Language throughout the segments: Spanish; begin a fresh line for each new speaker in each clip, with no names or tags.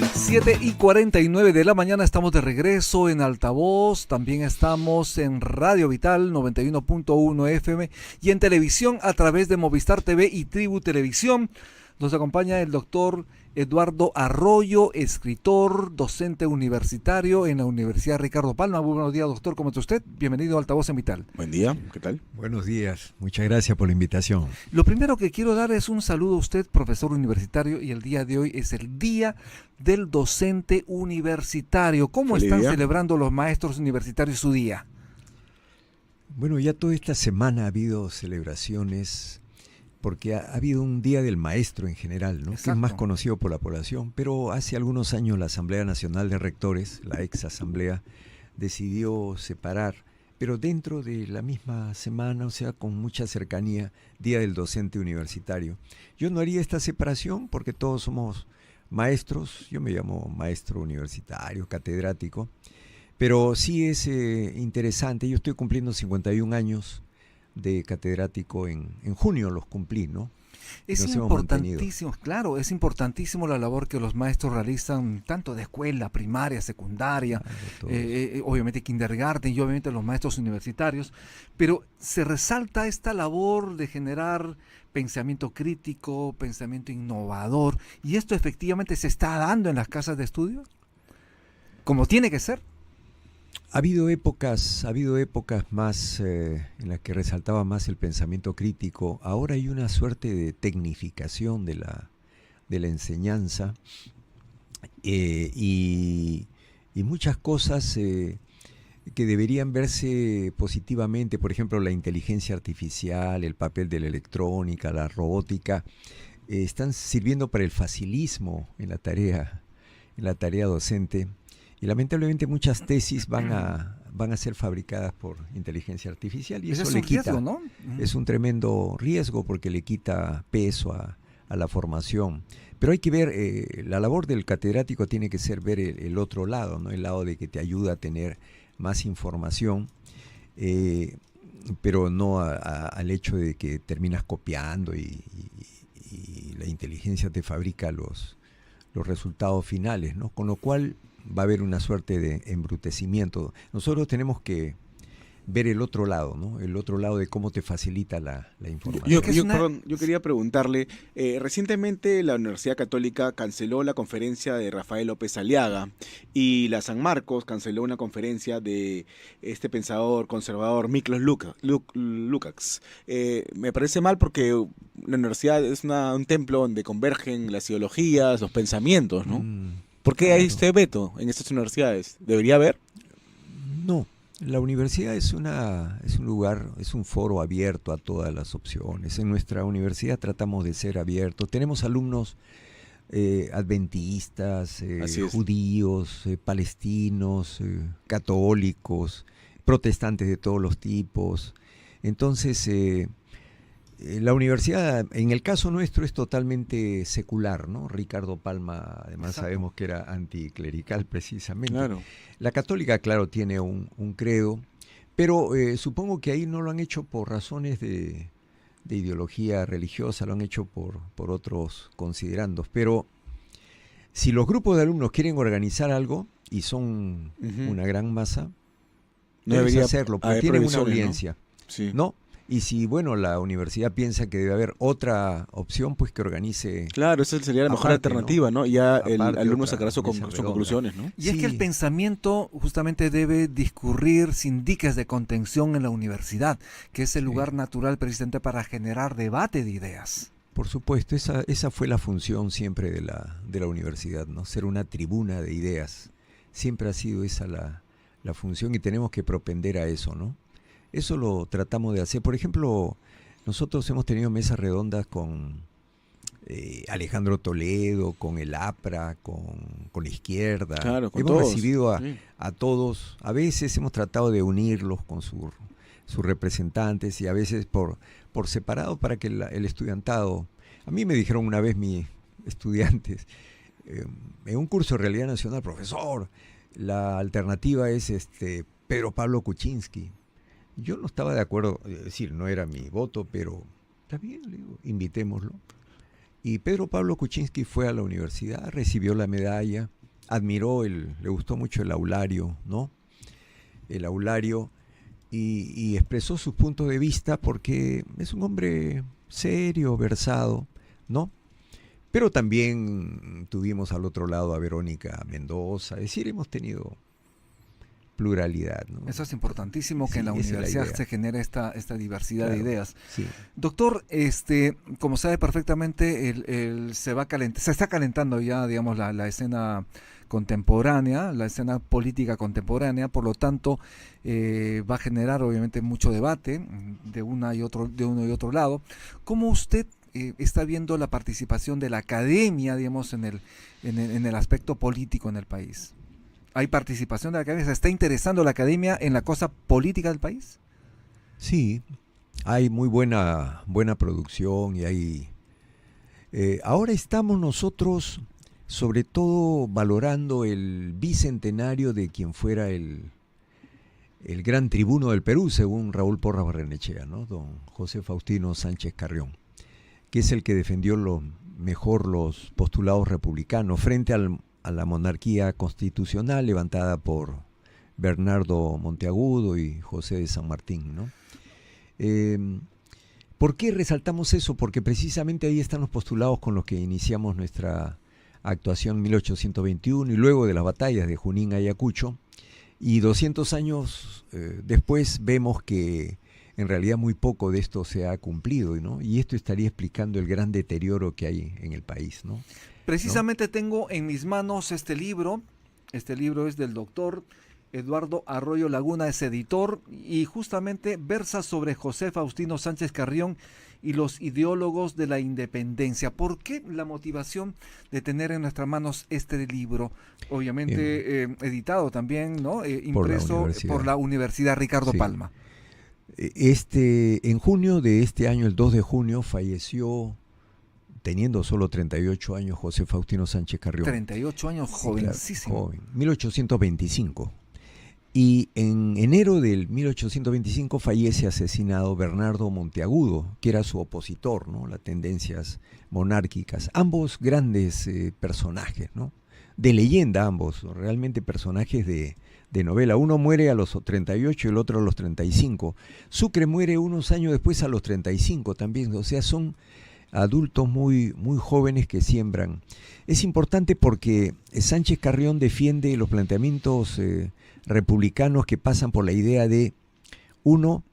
7:49 de la mañana, estamos de regreso en Altavoz, también estamos en Radio Vital 91.1 FM y en televisión a través de Movistar TV y Tribu Televisión. Nos acompaña el doctor Eduardo Arroyo, escritor, docente universitario en la Universidad Ricardo Palma. Muy buenos días, doctor, ¿cómo está usted? Bienvenido a Altavoz en Vital.
Buen día, ¿qué tal?
Buenos días, muchas gracias por la invitación.
Lo primero que quiero dar es un saludo a usted, profesor universitario, y el día de hoy es el Día del Docente Universitario. ¿Cómo
Feliz
están
día.
celebrando los maestros universitarios su día?
Bueno, ya toda esta semana ha habido celebraciones porque ha habido un Día del Maestro en general, ¿no? Que es más conocido por la población, pero hace algunos años la Asamblea Nacional de Rectores, la ex asamblea, decidió separar, pero dentro de la misma semana, o sea, con mucha cercanía, Día del Docente Universitario. Yo no haría esta separación porque todos somos maestros, yo me llamo maestro universitario, catedrático, pero sí es interesante. Yo estoy cumpliendo 51 años de catedrático en junio, los cumplí, ¿no?
Es
Nos hemos mantenido.
importantísimo, claro, es importantísimo la labor que los maestros realizan, tanto de escuela, primaria, secundaria, obviamente kindergarten y obviamente los maestros universitarios, pero se resalta esta labor de generar pensamiento crítico, pensamiento innovador, y esto efectivamente se está dando en las casas de estudio, como tiene que ser.
Ha habido épocas más en las que resaltaba más el pensamiento crítico. Ahora hay una suerte de tecnificación de la enseñanza y muchas cosas que deberían verse positivamente. Por ejemplo, la inteligencia artificial, el papel de la electrónica, la robótica, están sirviendo para el facilismo en la tarea docente. Y lamentablemente muchas tesis van a ser fabricadas por inteligencia artificial y eso
es
le
un
quita,
riesgo, ¿no?
es un tremendo riesgo porque le quita peso a la formación. Pero hay que ver, la labor del catedrático tiene que ser ver el otro lado, ¿no? El lado de que te ayuda a tener más información, pero no al hecho de que terminas copiando y la inteligencia te fabrica los resultados finales, ¿no? Con lo cual va a haber una suerte de embrutecimiento. Nosotros tenemos que ver el otro lado, ¿no? El otro lado de cómo te facilita la información.
Yo quería preguntarle, recientemente la Universidad Católica canceló la conferencia de Rafael López Aliaga y la San Marcos canceló una conferencia de este pensador conservador Miklos Lukács. Me parece mal porque la universidad es un templo donde convergen las ideologías, los pensamientos, ¿no? ¿Por qué hay este veto en estas universidades? ¿Debería haber?
No, la universidad es un lugar, es un foro abierto a todas las opciones. En nuestra universidad tratamos de ser abiertos. Tenemos alumnos adventistas, judíos, palestinos, católicos, protestantes de todos los tipos. Entonces, la universidad, en el caso nuestro, es totalmente secular, ¿no? Ricardo Palma, además, exacto, sabemos que era anticlerical precisamente.
Claro.
La católica, claro, tiene un credo, pero supongo que ahí no lo han hecho por razones de ideología religiosa, lo han hecho por otros considerandos. Pero si los grupos de alumnos quieren organizar algo, y son una gran masa, no debería hacerlo, porque tienen una audiencia,
¿no? Sí.
¿No? Y si, bueno, la universidad piensa que debe haber otra opción, pues que organice.
Claro, esa sería la mejor alternativa, ¿no? Y ya el alumno sacará sus conclusiones, ¿no?
Y es que el pensamiento justamente debe discurrir sin diques de contención en la universidad, que es el lugar natural precisamente para generar debate de ideas.
Por supuesto, esa fue la función siempre de la universidad, ¿no? Ser una tribuna de ideas. Siempre ha sido esa la función y tenemos que propender a eso, ¿no? Eso lo tratamos de hacer. Por ejemplo, nosotros hemos tenido mesas redondas con Alejandro Toledo, con el APRA, con la izquierda.
Claro, con
hemos
todos.
Recibido a todos. A veces hemos tratado de unirlos con sus representantes y a veces por separado para que el estudiantado. A mí me dijeron una vez mis estudiantes, en un curso de Realidad Nacional, profesor, la alternativa es Pedro Pablo Kuczynski. Yo no estaba de acuerdo, es decir, no era mi voto, pero está bien, le digo, invitémoslo. Y Pedro Pablo Kuczynski fue a la universidad, recibió la medalla, admiró, le gustó mucho el aulario, ¿no? El aulario, y expresó sus puntos de vista porque es un hombre serio, versado, ¿no? Pero también tuvimos al otro lado a Verónica Mendoza, es decir, hemos tenido pluralidad, ¿no?
Eso es importantísimo, que
Sí,
en la
esa es la
universidad
idea.
se genere esta diversidad de
Claro,
ideas.
sí.
Doctor, como sabe perfectamente, se está calentando ya, digamos, la escena contemporánea, la escena política contemporánea, por lo tanto, va a generar obviamente mucho debate de uno y otro lado. ¿Cómo usted está viendo la participación de la academia, digamos, en el aspecto político en el país? ¿Hay participación de la academia? ¿Se está interesando la academia en la cosa política del país?
Sí, hay muy buena producción y hay... ahora estamos nosotros sobre todo valorando el bicentenario de quien fuera el gran tribuno del Perú, según Raúl Porras Barrenechea, ¿no? Don José Faustino Sánchez Carrión, que es el que defendió mejor los postulados republicanos frente a la monarquía constitucional levantada por Bernardo Monteagudo y José de San Martín, ¿no? ¿Por qué resaltamos eso? Porque precisamente ahí están los postulados con los que iniciamos nuestra actuación en 1821 y luego de las batallas de Junín a Ayacucho, y 200 años después vemos que en realidad muy poco de esto se ha cumplido, ¿no? Y esto estaría explicando el gran deterioro que hay en el país, ¿no?
Precisamente tengo en mis manos este libro es del doctor Eduardo Arroyo Laguna, es editor, y justamente versa sobre José Faustino Sánchez Carrión y los ideólogos de la independencia. ¿Por qué la motivación de tener en nuestras manos este libro? Obviamente editado también, ¿no? Impreso por la Universidad Ricardo Palma.
En junio de este año, el 2 de junio, falleció, teniendo solo 38 años, José Faustino Sánchez Carrión.
38 años, jovencísimo.
Claro, joven, 1825. Y en enero del 1825 fallece asesinado Bernardo Monteagudo, que era su opositor, ¿no? Las tendencias monárquicas. Ambos grandes personajes, ¿no? De leyenda ambos, realmente personajes de novela. Uno muere a los 38 y el otro a los 35. Sucre muere unos años después a los 35 también. O sea, son adultos muy, muy jóvenes que siembran. Es importante porque Sánchez Carrión defiende los planteamientos republicanos que pasan por la idea de, uno,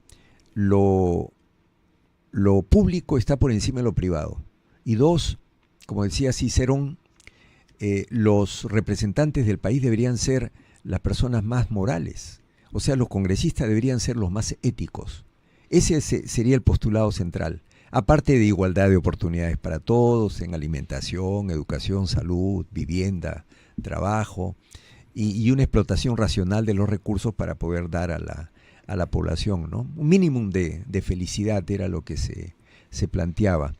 lo público está por encima de lo privado. Y dos, como decía Cicerón, los representantes del país deberían ser las personas más morales. O sea, los congresistas deberían ser los más éticos. Ese sería el postulado central. Aparte de igualdad de oportunidades para todos en alimentación, educación, salud, vivienda, trabajo y una explotación racional de los recursos para poder dar a la población, ¿no? Un mínimo de felicidad era lo que se planteaba.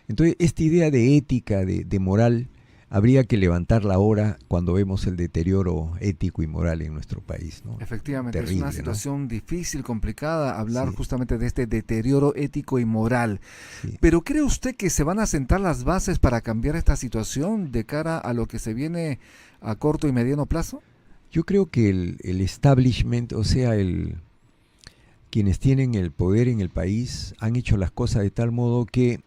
Entonces, esta idea de ética, de moral, habría que levantarla ahora cuando vemos el deterioro ético y moral en nuestro país, ¿no?
Efectivamente,
Terrible,
es una situación, ¿no?, difícil, complicada, hablar justamente de este deterioro ético y moral. Sí. Pero ¿cree usted que se van a sentar las bases para cambiar esta situación de cara a lo que se viene a corto y mediano plazo?
Yo creo que el establishment, o sea, quienes tienen el poder en el país, han hecho las cosas de tal modo que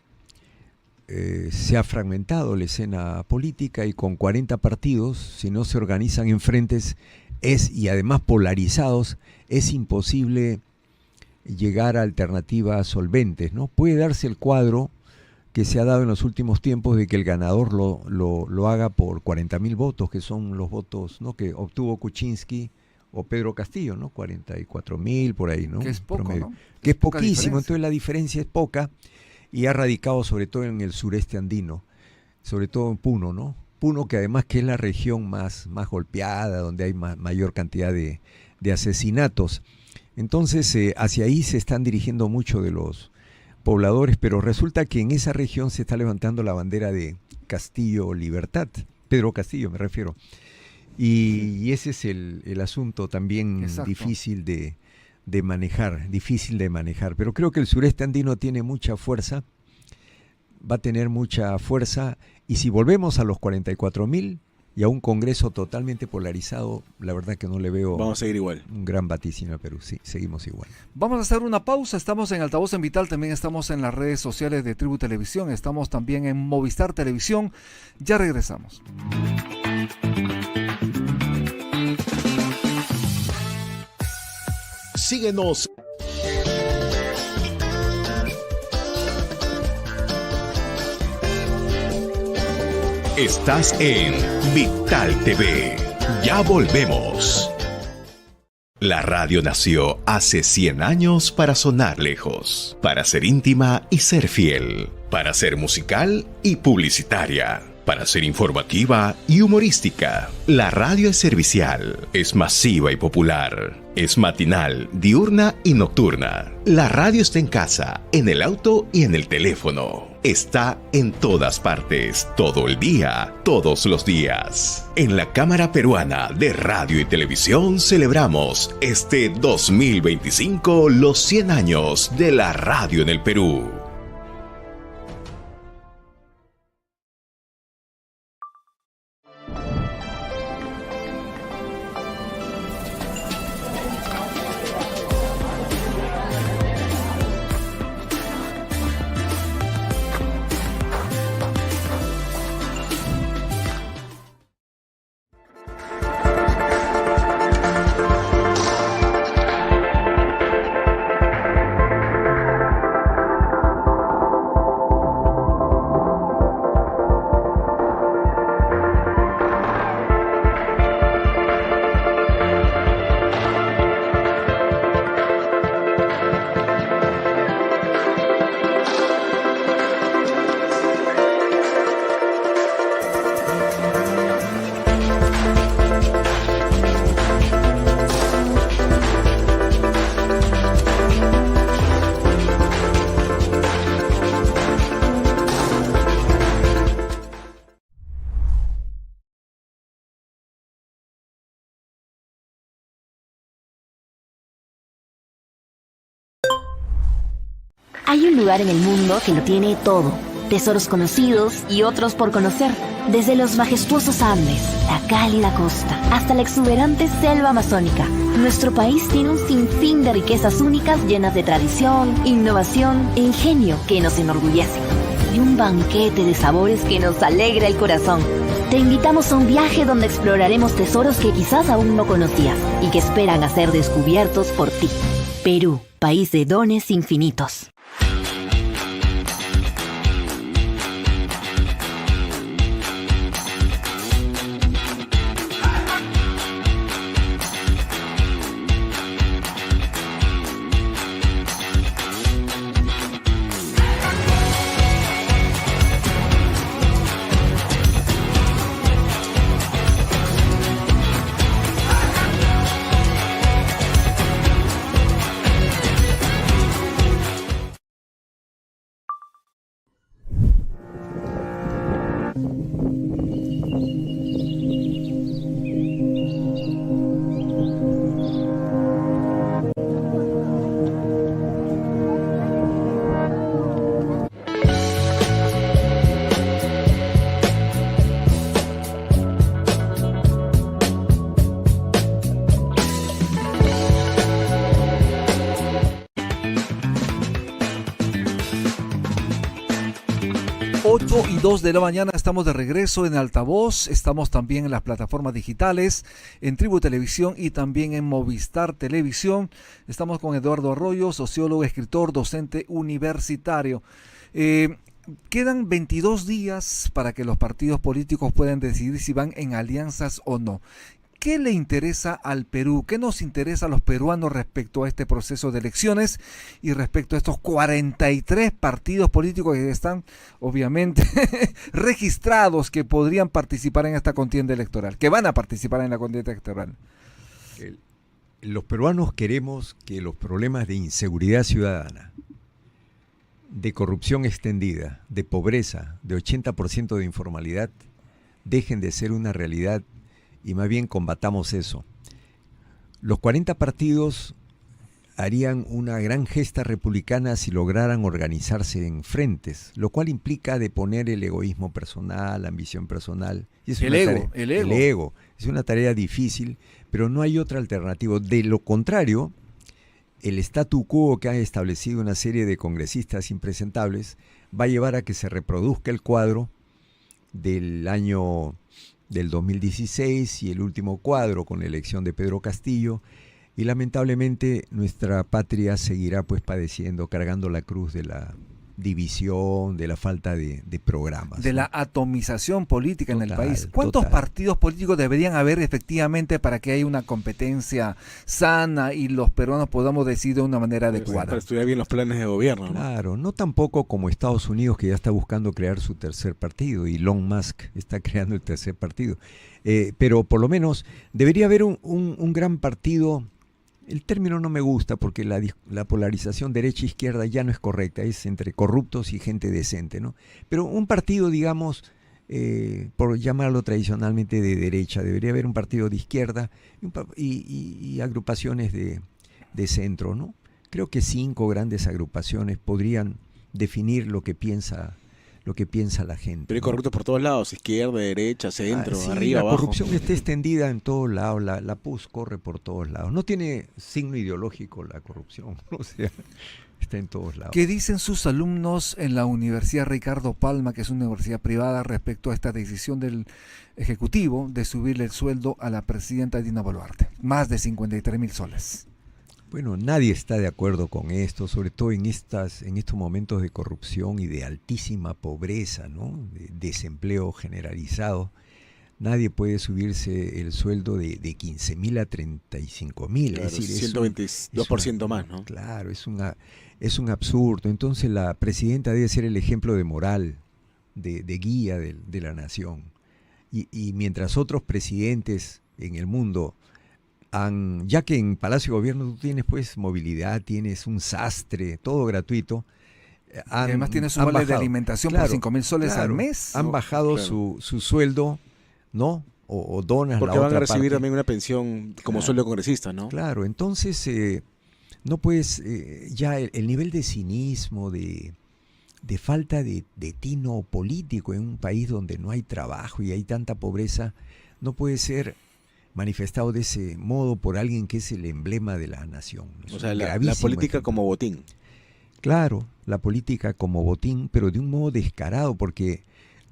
se ha fragmentado la escena política, y con 40 partidos, si no se organizan en frentes y además polarizados, es imposible llegar a alternativas solventes, ¿no? Puede darse el cuadro que se ha dado en los últimos tiempos de que el ganador lo haga por 40.000 votos, que son los votos, ¿no?, que obtuvo Kuczynski o Pedro Castillo, ¿no? 44.000 por ahí, ¿no?
Que es poco, ¿no?
Que es poquísimo, entonces la diferencia es poca. Y ha radicado sobre todo en el sureste andino, sobre todo en Puno, ¿no? Puno, que además que es la región más golpeada, donde hay mayor cantidad de asesinatos. Entonces, hacia ahí se están dirigiendo mucho de los pobladores, pero resulta que en esa región se está levantando la bandera de Castillo Libertad, Pedro Castillo me refiero. Y ese es el asunto también. Exacto. Difícil de manejar, pero creo que el sureste andino tiene mucha fuerza, va a tener mucha fuerza, y si volvemos a los 44.000 y a un Congreso totalmente polarizado, la verdad que no le veo
Vamos a seguir igual.
un gran vaticinio a Perú. Sí, seguimos igual.
Vamos a hacer una pausa. Estamos en Altavoz en Vital, también estamos en las redes sociales de Tribu Televisión, estamos también en Movistar Televisión. Ya regresamos.
Síguenos. Estás en Vital TV. Ya volvemos. La radio nació hace 100 años para sonar lejos, para ser íntima y ser fiel, para ser musical y publicitaria, para ser informativa y humorística. La radio es servicial, es masiva y popular, es matinal, diurna y nocturna. La radio está en casa, en el auto y en el teléfono. Está en todas partes, todo el día, todos los días. En la Cámara Peruana de Radio y Televisión celebramos este 2025 los 100 años de la radio en el Perú.
Hay un lugar en el mundo que lo tiene todo. Tesoros conocidos y otros por conocer. Desde los majestuosos Andes, la cálida costa, hasta la exuberante selva amazónica. Nuestro país tiene un sinfín de riquezas únicas llenas de tradición, innovación e ingenio que nos enorgullece. Y un banquete de sabores que nos alegra el corazón. Te invitamos a un viaje donde exploraremos tesoros que quizás aún no conocías y que esperan a ser descubiertos por ti. Perú, país de dones infinitos.
Y 2 de la mañana estamos de regreso en Altavoz, estamos también en las plataformas digitales, en Tribu Televisión y también en Movistar Televisión. Estamos con Eduardo Arroyo, sociólogo, escritor, docente universitario. Quedan 22 días para que los partidos políticos puedan decidir si van en alianzas o no. ¿Qué le interesa al Perú? ¿Qué nos interesa a los peruanos respecto a este proceso de elecciones y respecto a estos 43 partidos políticos que están, obviamente, registrados, que podrían participar en esta contienda electoral, que van a participar en la contienda electoral?
Los peruanos queremos que los problemas de inseguridad ciudadana, de corrupción extendida, de pobreza, de 80% de informalidad, dejen de ser una realidad y más bien combatamos eso. Los 40 partidos harían una gran gesta republicana si lograran organizarse en frentes, lo cual implica deponer el egoísmo personal, la ambición personal. Y es
el ego.
Es una tarea difícil, pero no hay otra alternativa. De lo contrario, el statu quo que ha establecido una serie de congresistas impresentables va a llevar a que se reproduzca el cuadro del año del 2016 y el último cuadro con la elección de Pedro Castillo, y lamentablemente nuestra patria seguirá pues padeciendo, cargando la cruz de la división, de la falta de programas.
De la atomización política en el país. ¿Cuántos
total.
partidos políticos deberían haber efectivamente para que haya una competencia sana y los peruanos podamos decidir de una manera adecuada?
Para estudiar bien los planes de gobierno, ¿no?
Claro, no tampoco como Estados Unidos, que ya está buscando crear su tercer partido, y Elon Musk está creando el tercer partido. Pero por lo menos debería haber un gran partido. El término no me gusta porque la polarización derecha-izquierda ya no es correcta, es entre corruptos y gente decente, ¿no? Pero un partido, digamos, por llamarlo tradicionalmente de derecha, debería haber un partido de izquierda y agrupaciones de centro, ¿no? Creo que 5 grandes agrupaciones podrían definir lo que piensa la gente.
Pero hay corruptos por todos lados, izquierda, derecha, centro,
sí,
arriba,
la
abajo.
corrupción está extendida en todos lados, la PUS corre por todos lados. No tiene signo ideológico la corrupción, o sea, está en todos lados.
¿Qué dicen sus alumnos en la Universidad Ricardo Palma, que es una universidad privada, respecto a esta decisión del Ejecutivo de subirle el sueldo a la presidenta Dina Boluarte? Más de 53,000 soles.
Bueno, nadie está de acuerdo con esto, sobre todo en estos momentos de corrupción y de altísima pobreza, ¿no? De desempleo generalizado. Nadie puede subirse el sueldo de 15,000 a 35,000.
Claro,
es decir,
122% más, ¿no?
Claro, es un absurdo. Entonces la presidenta debe ser el ejemplo de moral, de guía de la nación. Y mientras otros presidentes en el mundo ya que en Palacio de Gobierno tú tienes pues movilidad, tienes un sastre, todo gratuito.
Y además tienes un vale de alimentación por 5,000 soles al mes.
Han bajado su sueldo, ¿no? O donas
porque
la
van
otra
a recibir
parte.
también una pensión como sueldo congresista, ¿no?
Claro, entonces no puedes, ya el nivel de cinismo, de falta de tino político en un país donde no hay trabajo y hay tanta pobreza, no puede ser manifestado de ese modo por alguien que es el emblema de la nación.
O sea, la política como botín.
Claro, la política como botín, pero de un modo descarado, porque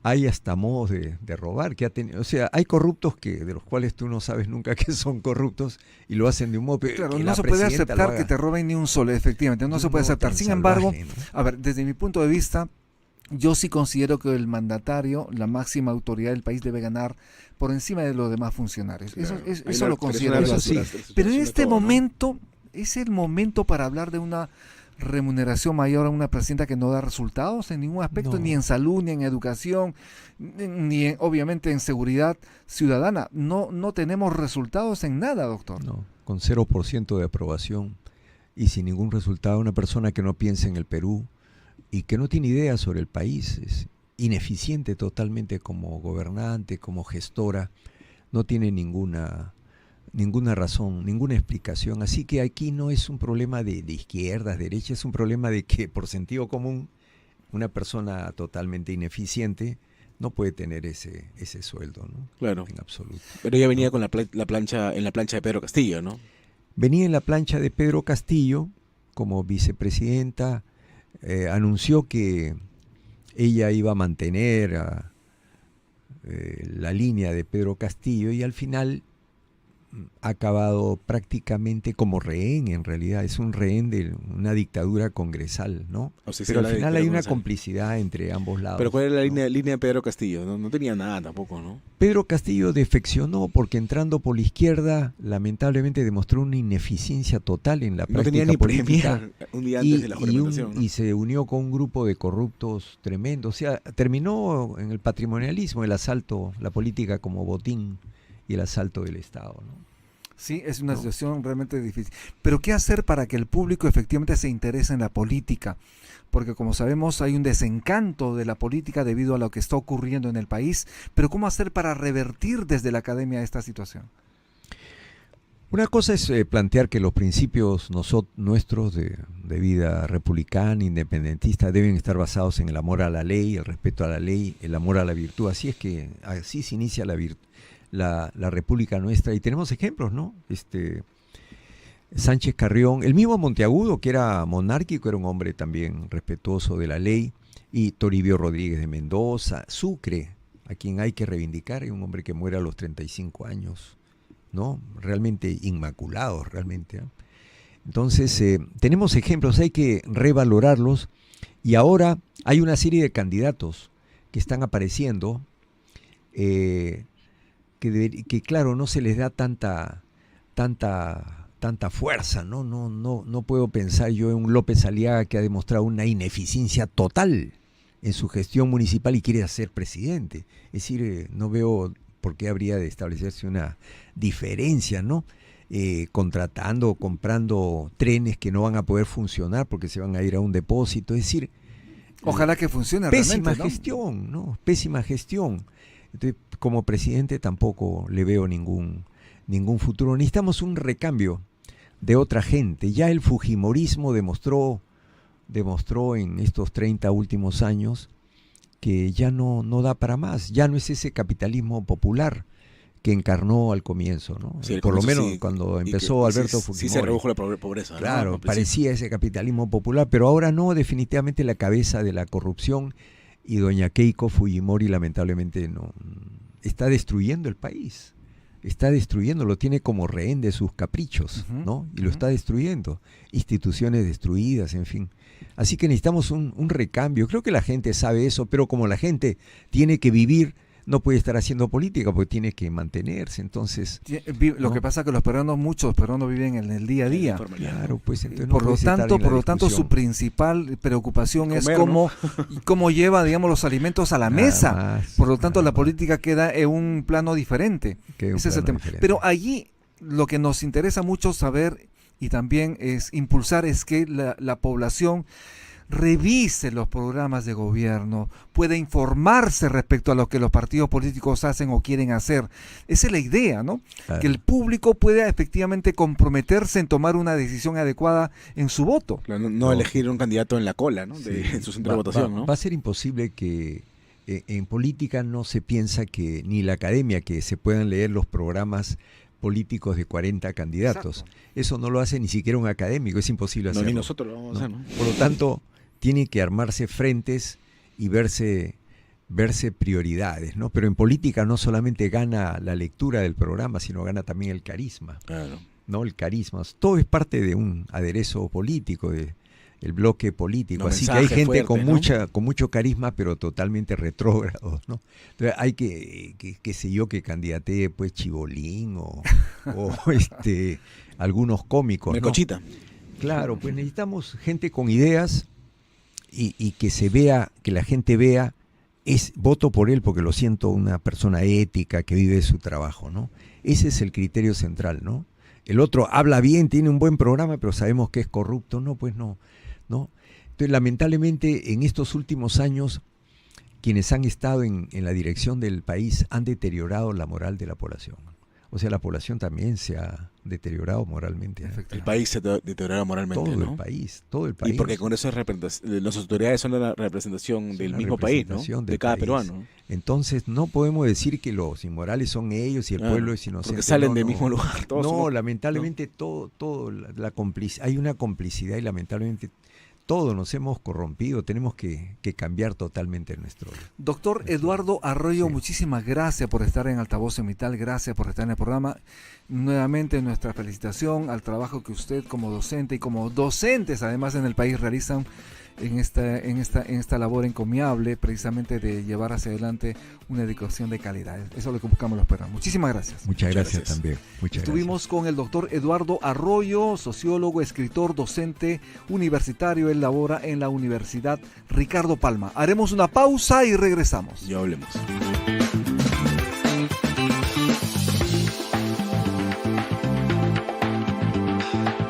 hay hasta modos de robar que ha tenido. O sea, hay corruptos de los cuales tú no sabes nunca que son corruptos y lo hacen de un modo.
Claro, no se puede aceptar que te roben ni un sol, efectivamente, no se puede aceptar. Sin embargo, ¿no? A ver, desde mi punto de vista, yo sí considero que el mandatario, la máxima autoridad del país, debe ganar por encima de los demás funcionarios. Claro. Eso lo considero. Eso sí. Pero en este momento, es el momento para hablar de una remuneración mayor a una presidenta que no da resultados en ningún aspecto, no. Ni en salud, ni en educación, ni obviamente en seguridad ciudadana. No tenemos resultados en nada, doctor.
No, con 0% de aprobación y sin ningún resultado, una persona que no piensa en el Perú y que no tiene idea sobre el país, es ineficiente totalmente como gobernante, como gestora, no tiene ninguna razón, ninguna explicación. Así que aquí no es un problema de izquierdas, derechas, es un problema de que por sentido común una persona totalmente ineficiente no puede tener ese sueldo, ¿no?
Claro.
En absoluto.
Pero ella venía con la plancha de Pedro Castillo, ¿no?
Venía en la plancha de Pedro Castillo como vicepresidenta, anunció que ella iba a mantener la línea de Pedro Castillo y al final ha acabado prácticamente como rehén. En realidad es un rehén de una dictadura congresal, ¿no? O sea, pero al final hay una complicidad entre ambos lados.
Pero ¿cuál era la línea de Pedro Castillo? No tenía nada tampoco, ¿no?
Pedro Castillo defeccionó porque entrando por la izquierda lamentablemente demostró una ineficiencia total en la práctica
tenía ni
política.
Un día antes de la juramentación, ¿no?
Y se unió con un grupo de corruptos tremendos. O sea, terminó en el patrimonialismo, el asalto, la política como botín y el asalto del Estado, ¿no?
Sí, es una situación realmente difícil. Pero ¿qué hacer para que el público efectivamente se interese en la política? Porque como sabemos hay un desencanto de la política debido a lo que está ocurriendo en el país. Pero ¿cómo hacer para revertir desde la academia esta situación?
Una cosa es plantear que los principios nuestros de vida republicana, independentista, deben estar basados en el amor a la ley, el respeto a la ley, el amor a la virtud. Así se inicia la república nuestra, y tenemos ejemplos, ¿no? Sánchez Carrión, el mismo Monteagudo, que era monárquico, era un hombre también respetuoso de la ley, y Toribio Rodríguez de Mendoza, Sucre, a quien hay que reivindicar, es un hombre que muere a los 35 años, ¿no? Realmente inmaculados, realmente, ¿eh? Entonces, tenemos ejemplos, hay que revalorarlos, y ahora hay una serie de candidatos que están apareciendo, que claro, no se les da tanta fuerza, ¿no? No puedo pensar yo en un López Aliaga que ha demostrado una ineficiencia total en su gestión municipal y quiere ser presidente. Es decir, no veo por qué habría de establecerse una diferencia, ¿no? Contratando, comprando trenes que no van a poder funcionar porque se van a ir a un depósito. Es decir,
ojalá que funcione
pésima
realmente, ¿no?
gestión, ¿no? Pésima gestión. Entonces, como presidente tampoco le veo ningún futuro. Necesitamos un recambio de otra gente. Ya el fujimorismo demostró en estos 30 últimos años que ya no da para más. Ya no es ese capitalismo popular que encarnó al comienzo, ¿no?
Sí,
por lo
comienzo,
menos
sí,
cuando empezó Alberto Fujimori.
Sí se redujo la pobreza, ¿no?
Claro, parecía ese capitalismo popular, pero ahora no, definitivamente la cabeza de la corrupción, y doña Keiko Fujimori lamentablemente no está destruyendo el país. Está destruyendo, lo tiene como rehén de sus caprichos, ¿no? Y lo está destruyendo. Instituciones destruidas, en fin. Así que necesitamos un recambio. Creo que la gente sabe eso, pero como la gente tiene que vivir, no puede estar haciendo política porque tiene que mantenerse. Entonces,
lo que pasa es que muchos peruanos viven en el día a día.
Claro, pues entonces
por lo tanto, su principal preocupación es cómo lleva, digamos, los alimentos a la mesa. Por lo tanto, la política queda en un plano diferente. Ese es el tema. Pero allí lo que nos interesa mucho saber y también es impulsar es que la población revise los programas de gobierno, pueda informarse respecto a lo que los partidos políticos hacen o quieren hacer. Esa es la idea, ¿no? Claro. Que el público pueda efectivamente comprometerse en tomar una decisión adecuada en su voto.
Claro, no elegir un candidato en la cola, ¿no? En su centro de votación, ¿no?
Va a ser imposible que en política no se piensa que, ni la academia, que se puedan leer los programas políticos de 40 candidatos. Exacto. Eso no lo hace ni siquiera un académico, es imposible hacerlo.
Ni nosotros lo vamos a hacer, ¿no?
Por lo tanto, tiene que armarse frentes y verse prioridades, ¿no? Pero en política no solamente gana la lectura del programa, sino gana también el carisma.
Claro.
¿No? El carisma. Todo es parte de un aderezo político, el bloque político.
No,
así que hay gente
fuerte,
con mucho carisma, pero totalmente retrógrados, ¿no? Entonces hay que candidatee pues Chibolín o algunos cómicos,
Melcochita.
¿no? Claro, pues necesitamos gente con ideas y que se vea, que la gente vea, voto por él porque lo siento una persona ética que vive su trabajo, ¿no? Ese es el criterio central, ¿no? El otro habla bien, tiene un buen programa, pero sabemos que es corrupto. No, pues no. Entonces, lamentablemente, en estos últimos años, quienes han estado en la dirección del país han deteriorado la moral de la población. O sea, la población también se ha deteriorado moralmente.
El país se deteriora moralmente,
todo,
¿no?
Todo el país.
Y porque con eso las autoridades son la representación del mismo país, ¿no? De cada peruano.
Entonces no podemos decir que los inmorales son ellos y el pueblo es inocente.
Porque salen del mismo lugar.
Todos lamentablemente hay una complicidad y lamentablemente todos nos hemos corrompido, tenemos que cambiar totalmente nuestro...
Doctor Eduardo Arroyo, muchísimas gracias por estar en Altavoz Vital, gracias por estar en el programa. Nuevamente nuestra felicitación al trabajo que usted como docente y como docentes además en el país realizan en esta labor encomiable, precisamente de llevar hacia adelante una educación de calidad. Eso es lo que buscamos los peruanos. Muchísimas gracias.
Muchas gracias también.
Estuvimos con el doctor Eduardo Arroyo, sociólogo, escritor, docente universitario. Él labora en la Universidad Ricardo Palma. Haremos una pausa y regresamos.
Ya hablemos.